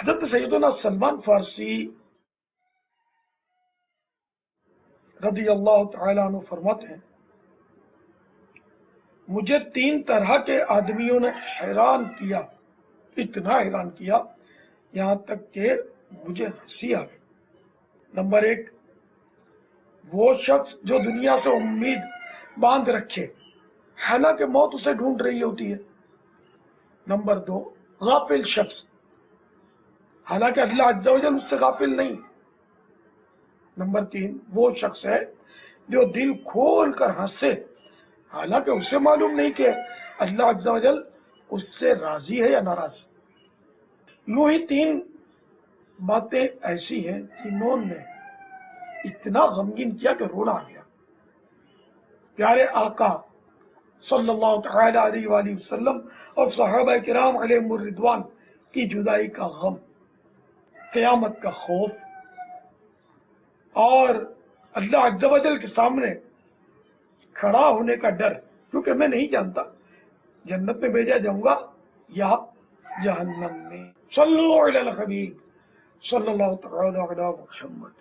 حضرت سیدنا سلمان فارسی رضی اللہ تعالیٰ عنہ فرماتے ہیں مجھے 3 طرح کے آدمیوں نے حیران کیا، اتنا حیران کیا یہاں تک کہ مجھے ہنسی آ گئی۔ نمبر 1، وہ شخص جو دنیا سے امید باندھ رکھے حالانکہ موت اسے ڈھونڈ رہی ہوتی ہے۔ نمبر 2، غافل شخص حالانکہ اللہ عز و جل اس سے غافل نہیں۔ نمبر 3، وہ شخص ہے جو دل کھول کر ہنسے حالانکہ اسے معلوم نہیں کہ اللہ عز و جل اس سے راضی ہے یا ناراض۔ یوں ہی 3 باتیں ایسی ہیں جنہوں نے اتنا غمگین کیا کہ رونا آ گیا۔ پیارے آقا صلی اللہ تعالی علیہ وآلہ وسلم اور صحابہ کرام علیہم الرضوان کی جدائی کا غم، قیامت کا خوف، اور اللہ عز و جل کے سامنے کھڑا ہونے کا ڈر، کیونکہ میں نہیں جانتا جنت میں بھیجا جاؤں گا یا جہنم میں۔ صلو علی الحبیب صلی اللہ تعالی علی محمد۔